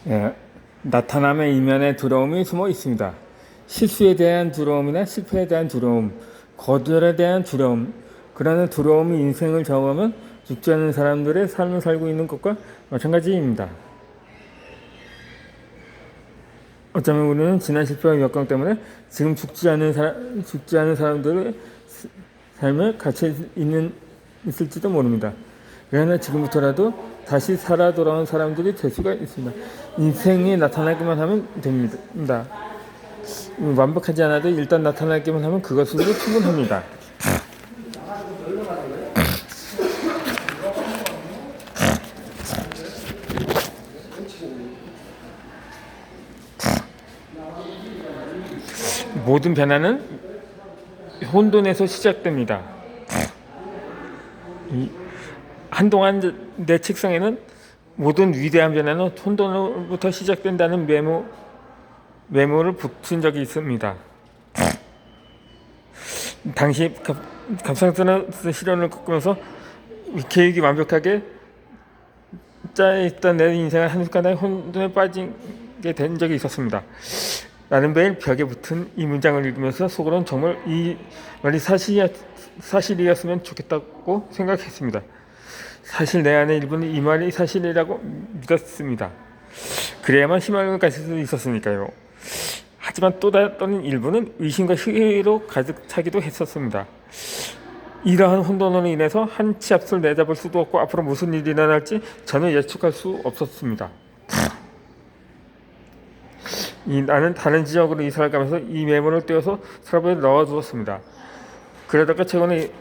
예, 나타남의 이면에 두려움이 숨어 있습니다. 실수에 대한 두려움이나 실패에 대한 두려움, 거절에 대한 두려움, 그러한 두려움이 인생을 좌우하면 죽지 않는 사람들의 삶을 살고 있는 것과 마찬가지입니다. 어쩌면 우리는 지난 실패와 역경 때문에 지금 죽지 않는 사람들의 삶에 갇혀 있을지도 모릅니다. 그러나 지금부터라도 다시 살아 돌아온 사람들이 될 수가 있습니다. 인생이 나타나기만 하면 됩니다. 완벽하지 않아도 일단 나타나기만 하면 그것으로 충분합니다. 모든 변화는 혼돈에서 시작됩니다. 한동안 내 책상에는 모든 위대한 변화는 혼돈으로부터 시작된다는 메모를 붙인 적이 있습니다. 당시 갑상선의 시련을 겪으면서 계획이 완벽하게 짜여있던 내 인생은 한순간에 혼돈에 빠지게 된 적이 있었습니다. 나는 매일 벽에 붙은 이 문장을 읽으면서 속으로는 정말 이 말이 사실이었으면 좋겠다고 생각했습니다. 사실 내 안에 일부는 이 말이 사실이라고 믿었습니다. 그래야만 희망을 가질 수 있었으니까요. 하지만 또 다른 일부는 의심과 회의로 가득 차기도 했었습니다. 이러한 혼돈으로 인해서 한 치 앞을 내다볼 수도 없고 앞으로 무슨 일이 일어날지 전혀 예측할 수 없었습니다. 나는 다른 지역으로 이사를 가면서 이 메모를 떼어서 서랍에 넣어두었습니다. 그러다가 최근에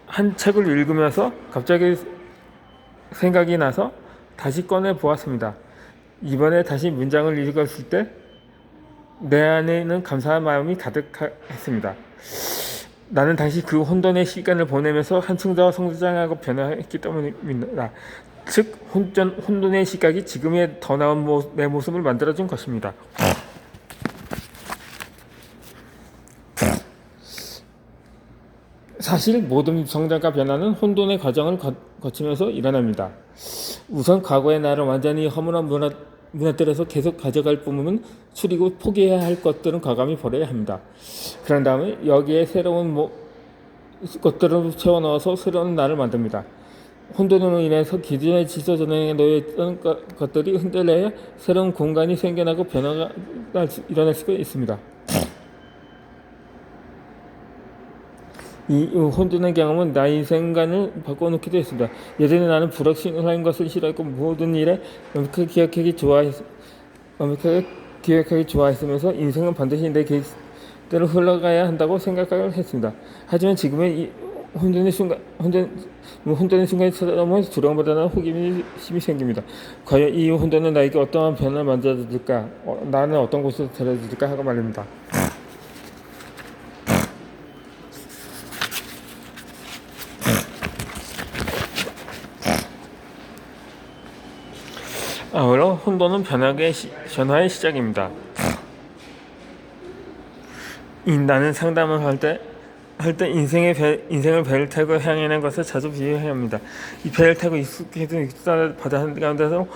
한 책을 읽으면서 갑자기 생각이 나서 다시 꺼내 보았습니다. 이번에 다시 문장을 읽었을 때 내 안에는 감사한 마음이 가득했습니다. 나는 당시 그 혼돈의 시간을 보내면서 한층 더 성장하고 변화했기 때문입니다. 즉 혼돈의 시각이 지금의 더 나은 내 모습을 만들어준 것입니다. 사실 모든 성장과 변화는 혼돈의 과정을 거치면서 일어납니다. 우선 과거의 나를 완전히 무너뜨려서 계속 가져갈 부분은 추리고 포기해야 할 것들은 과감히 버려야 합니다. 그런 다음에 여기에 새로운 것들을 채워넣어서 새로운 나를 만듭니다. 혼돈으로 인해서 기존의 질서 전형에 놓여있던 것들이 흔들려야 새로운 공간이 생겨나고 변화가 일어날 수가 있습니다. 이 혼돈의 경험은 나의 인생관을 바꿔놓기도 했습니다. 예전에 나는 불확실한 것을 싫어했고 모든 일에 완벽하게 기억하기 좋아했으면서 인생은 반드시 내 계획대로 흘러가야 한다고 생각을 했습니다. 하지만 지금의 이 혼돈의 순간이 찾아오면 두려움보다는 호기심이 생깁니다. 과연 이 혼돈은 나에게 어떠한 변화를 만들어줄까? 나는 어떤 곳으로 데려줄까 하고 말입니다. 물론 혼돈은 변화의 시작입니다. 나는 상담을 할 때 인생을 배를 타고 향하는 것을 자주 비유합니다. 이 배를 타고 익숙해진 바다 한가운데서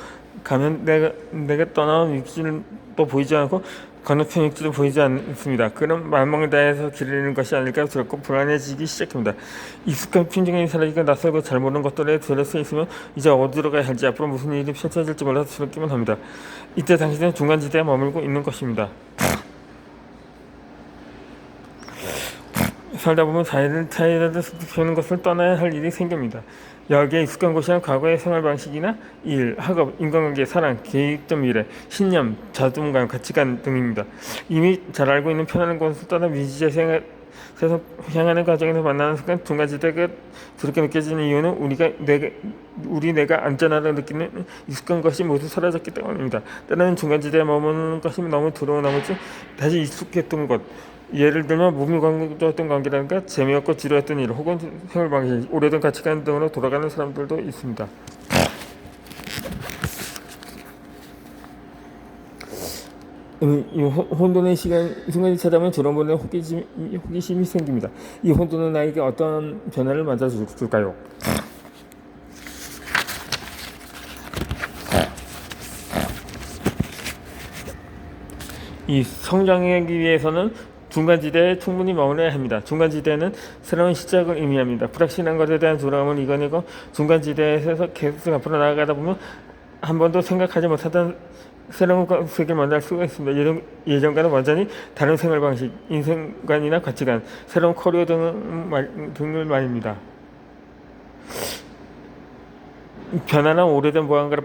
가면 내가 떠나온 육지를 또 보이지 않고 건너편 육지도 보이지 않습니다. 그런 만멍을 다해서 길을 잃는 것이 아닐까 두렵고 불안해지기 시작합니다. 익숙한 풍경이 사라지고 낯설고 잘 모르는 것들에 들어서 있으면 이제 어디로 가야 할지 앞으로 무슨 일이 펼쳐질지 몰라서 두렵기만 합니다. 이때 당신은 중간지대에 머물고 있는 것입니다. 살다 보면 타이레드 펴는 것을 떠나야 할 일이 생깁니다. 여기에 익숙한 곳이란 과거의 생활 방식이나 일, 학업, 인간관계, 사랑, 계획적 미래, 신념, 자존감, 가치관 등입니다. 이미 잘 알고 있는 편안한 곳을 떠나 미지의 세상 향하는 과정에서 만나는 순간 중간지대가 그렇게 느껴지는 이유는 내가 안전하다고 느끼는 익숙한 것이 모두 사라졌기 때문입니다. 때로는 중간지대에 머무는 것이 너무 두려운 나머지 다시 익숙했던 것, 예를 들면 무미관계였던 관계라든가 재미없고 지루했던 일 혹은 생활 방식, 오래된 가치관 등으로 돌아가는 사람들도 있습니다. 이 혼돈의 순간이 찾아오면 두려움보다는 호기심이 생깁니다. 이 혼돈은 나에게 어떤 변화를 만들어줄까요? 이 성장하기 위해서는 중간지대에 충분히 머물러야 합니다. 중간지대는 새로운 시작을 의미합니다. 불확실한 것에 대한 두려움을 이겨내고 중간지대에서 계속 앞으로 나아가다 보면 한 번도 생각하지 못하던 새로운 세계를 만날 수가 있습니다. 예전과는 완전히 다른 생활 방식, 인생관이나 가치관, 새로운 커리어 등을 말입니다. 변화는 오래된 무언가를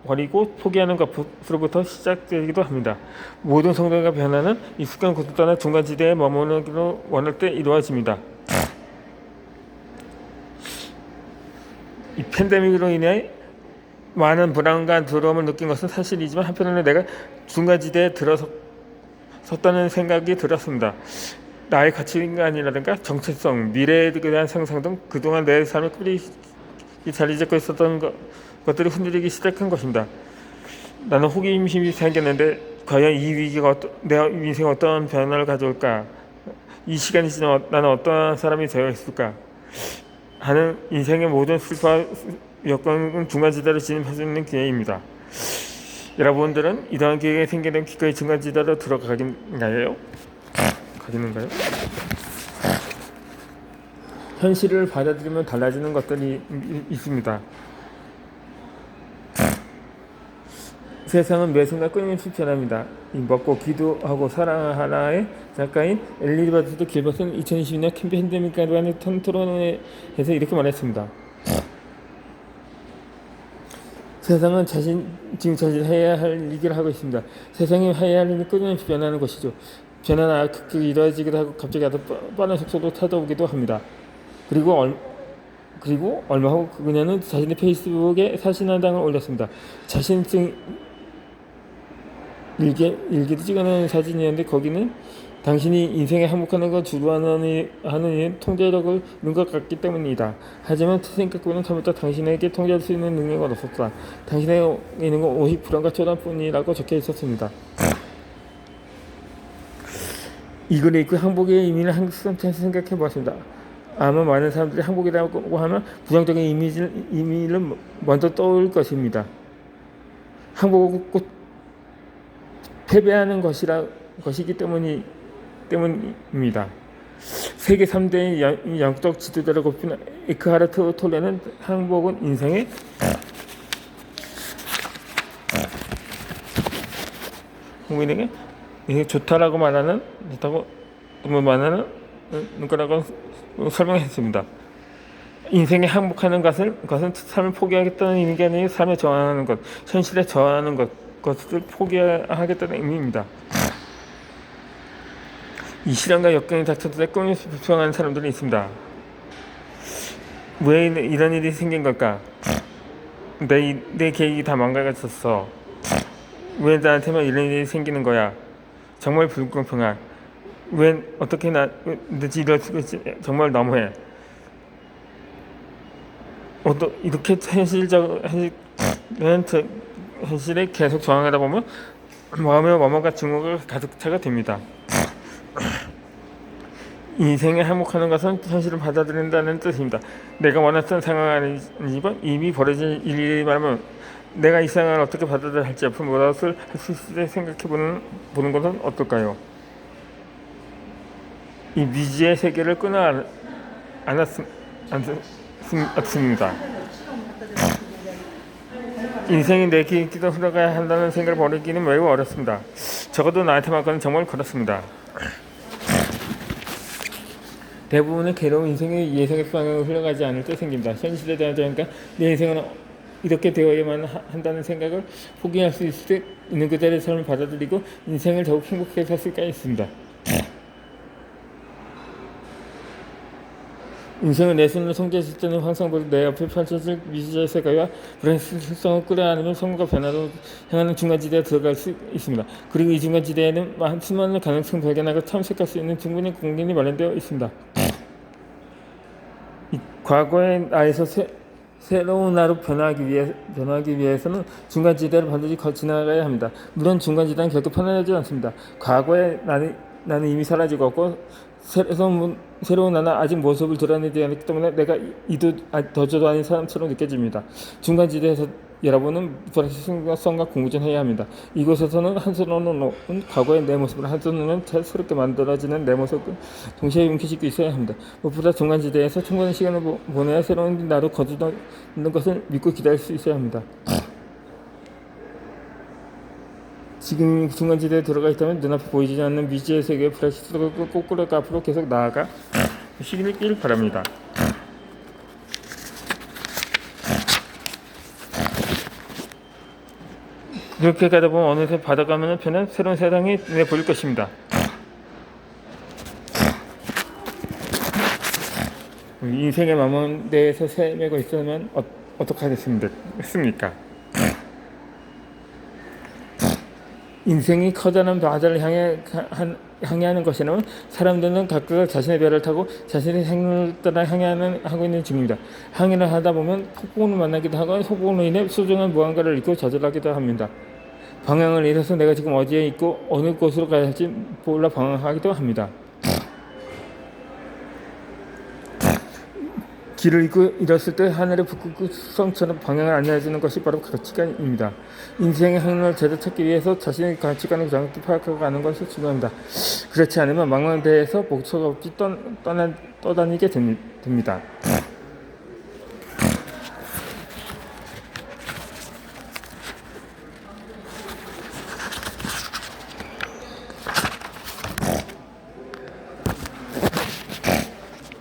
버리고 포기하는 것으로부터 시작되기도 합니다. 모든 성장과 변화는 익숙한 곳을 떠나 중간지대에 머무르기로 원할 때 이루어집니다. 이 팬데믹으로 인해 많은 불안과 두려움을 느낀 것은 사실이지만 한편으로는 내가 중간지대에 들어섰다는 생각이 들었습니다. 나의 가치관이라든가 정체성, 미래에 대한 상상 등 그동안 내 삶의 뿌리 자리 잡고 있었던 것들이 흔들리기 시작한 것입니다. 나는 호기심이 생겼는데 과연 이 위기가 내 인생에 어떤 변화를 가져올까? 이 시간이 지나 나는 어떠한 사람이 되어 있을까? 하는 인생의 모든 슬퍼와 여건은 중간지대로 진입할 수 있는 기회입니다. 여러분들은 이러한 기회가 생기는 기꺼이 중간지대로 들어가겠는가요? 현실을 받아들이면 달라지는 것들이 있습니다. 세상은 매 순간 끊임없이 변합니다. 먹고 기도하고 사랑하나의 작가인 엘리자베트 길버스는 2020년 팬데믹과 관한 토론회에서 이렇게 말했습니다. 세상은 지금 자신 해야 할 일을 하고 있습니다. 세상이 해야 할 일은 끊임없이 변하는 것이죠. 변화는 극히 이루어지기도 하고 갑자기 아주 빠른 속도로 찾아오기도 합니다. 그리고 얼마 후 그녀는 자신의 페이스북에 사진 한 장을 올렸습니다. 자신증 일기도 찍어놓은 사진이었는데 거기는 당신이 인생에 행복하는 걸 주도하는 통제력을 잃은 것 같기 때문이다. 하지만 생각보다는 잘못다 당신에게 통제할 수 있는 능력은 없었다. 당신에게 있는 건 오직 불안과 초단뿐이라고 적혀 있었습니다. 이 글을 읽고 항복의 의미를 한순간 생각해 보았습니다. 아마 많은 사람들이 항복이라고 하면 부정적인 이미를 먼저 떠올 것입니다. 항복은 꼭 패배하는 것이기 때문입니다. 세계 3대의 영적 지도자를 꼽힌 에크하르트 톨레는 항복은 인생의 국민에게 좋다고 말하는 거라고 설명했습니다. 인생에 항복하는 것은 삶을 포기하겠다는 의미가 아니라 삶에 저항하는 것, 현실에 저항하는 것을 포기하겠다는 의미입니다. 이 시련과 역경이 닥쳤을 때 끊임없이 불평하는 사람들이 있습니다. 왜 이런 일이 생긴 걸까? 내 계획이 다 망가졌어. 왜 나한테만 이런 일이 생기는 거야? 정말 불공평한. 왜 어떻게 정말 너무해. 이렇게 현실에 계속 저항하다 보면 마음의 원망과 증오가 가득 차가 됩니다. 인생에 행복하는 것은 현실을 받아들인다는 뜻입니다. 내가 원했던 상황이 아니지만 이미 벌어진 일이라면 내가 이 상황을 어떻게 받아들여야 할지 앞으로 무엇을 할 수 있을지 생각해 보는 것은 어떨까요? 이 미지의 세계를 끊어 않습니다. 인생이 내 길기도 흘러가야 한다는 생각을 버리기는 매우 어렵습니다. 적어도 나한테만큼은 정말 그렇습니다. 대부분의 괴로운 인생의 예상의 방향으로 흘러가지 않을 때 생깁니다. 현실에 대한 저항과 내 인생은 이렇게 되어야만 한다는 생각을 포기할 수 있을 때 있는 그대로의 삶을 받아들이고 인생을 더욱 행복하게 살 수가 있습니다. 인생을 내 손으로 통제했을 때는 항상보다 내 옆에 펼쳐질 미지의 세계와 불안실성을 끌어안으면 성공과 변화로 향하는 중간지대에 들어갈 수 있습니다. 그리고 이 중간지대에는 수많은 가능성을 발견하고 탐색할 수 있는 충분히 공간이 마련되어 있습니다. 과거의 나에서 새로운 나로 변하기 위해서는 중간지대를 반드시 지나가야 합니다. 물론 중간지대는 결코 편안하지 않습니다. 과거의 나는 이미 사라지고 없고 새로운 나는 아직 모습을 드러내지 않기 때문에 내가 더저도 아닌 사람처럼 느껴집니다. 중간지대에서 여러분은 불확실성과 공부전해야 합니다. 이곳에서는 한손으로는 과거의 내 모습을 한손으로는 새롭게 만들어지는 내 모습을 동시에 움켜쥐고 있어야 합니다. 무엇보다 중간지대에서 충분한 시간을 보내야 새로운 나로 거듭나는 것을 믿고 기다릴 수 있어야 합니다. 지금 중간지대에 들어가 있다면 눈앞에 보이지 않는 미지의 세계의 불확실성을 거꾸로 앞으로 계속 나아가 시길 바랍니다. 그렇게 가다 보면 어느새 바다가 편한 새로운 세상이 눈에 보일 것입니다. 인생의 마음대에서 헤매고 있으면 어떻게 하겠습니까? 인생이 커다란 바다를 향해하는 것이라면 사람들은 각각 자신의 배를 타고 자신의 행로를 따라 하고 있는 중입니다. 항해를 하다 보면 폭풍을 만나기도 하고 폭풍으로 인해 소중한 무언가를 잃고 좌절하기도 합니다. 방향을 잃어서 내가 지금 어디에 있고 어느 곳으로 가야 할지 몰라 방황하기도 합니다. 길을 잃었을 때 하늘의 북극성처럼 방향을 안내해주는 것이 바로 가치관입니다. 인생의 행로를 제대로 찾기 위해서 자신의 가치관을 정확히 파악하는 것이 중요합니다. 그렇지 않으면 망망대해에서 목표가 없이 떠다니게 됩니다.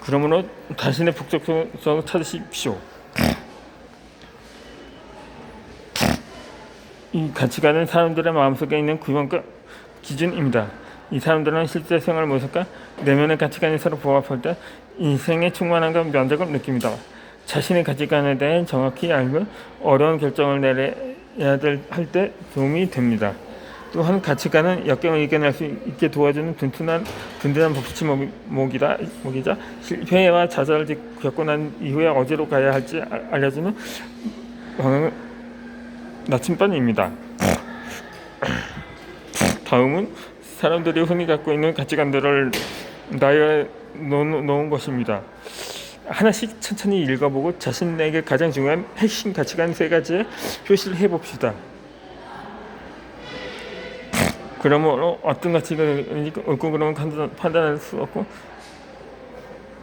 그러므로 자신의 북적성을 찾으십시오. 이 가치관은 사람들의 마음속에 있는 기본과 기준입니다. 이 사람들은 실제 생활 모습과 내면의 가치관이 서로 부합할 때 인생의 충만함과 면적을 느낍니다. 자신의 가치관에 대해 정확히 알고 어려운 결정을 내려야 할 때 도움이 됩니다. 또한 가치관은 역경을 이겨낼 수 있게 도와주는 든든한 복지목이자 실패와 좌절을 겪고 난 이후에 어디로 가야 할지 알려주는 나침반입니다. 다음은 사람들이 흔히 갖고 있는 가치관들을 나열해 놓은 것입니다. 하나씩 천천히 읽어보고 자신에게 가장 중요한 핵심 가치관 3가지에 표시를 해봅시다. 그러므로 어떤 가치관이 옳고 그름은 판단할 수 없고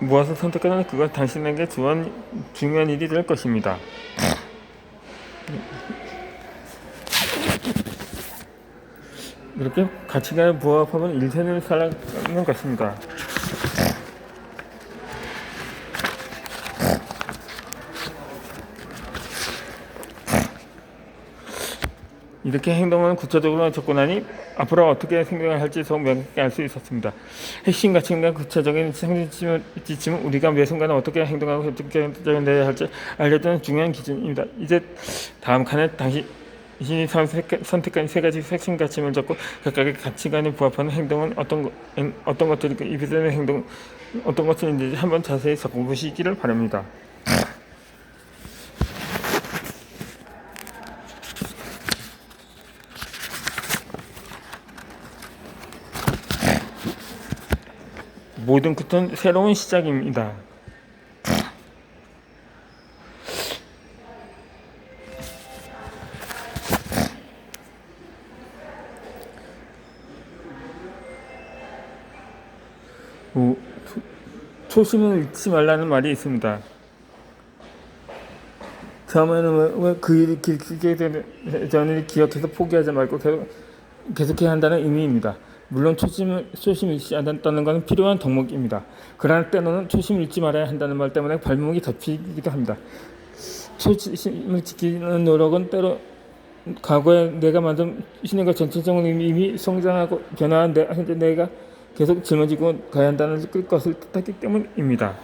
무엇을 선택하는 그것 당신에게 중요한 일이 될 것입니다. 이렇게 가치관에 부합하면 인생을 살아가는 것입니다. 이렇게 행동은 구체적으로 접근하니 앞으로 어떻게 행동을 할지 더욱 명확하게 알 수 있었습니다. 핵심 가치관과 구체적인 상징지침은 우리가 매 순간 어떻게 행동하고 어떻게 행동해야 할지 알려주는 중요한 기준입니다. 이제 다음 칸에 당신이 선택한 3가지 핵심 가치를 적고 각각의 가치관에 부합하는 행동은 어떤 것들이고 이비되는 행동 어떤 것들인지 한번 자세히 적어보시기를 바랍니다. 모든 끝은 새로운 시작입니다. 초심을 잃지 말라는 말이 있습니다. 처음에는 왜 그 일이 길게 되는 기억해서 포기하지 말고 계속해야 한다는 의미입니다. 물론 초심을 잃지 않았다는 것은 필요한 덕목입니다. 그러나 때로는 초심을 잃지 말아야 한다는 말 때문에 발목이 덮이기도 합니다. 초심을 지키는 노력은 때로 과거에 내가 만든 신인과 전체적인 이미 성장하고 변화한 내가 계속 짊어지고 가야 한다는 것을 뜻하기 때문입니다.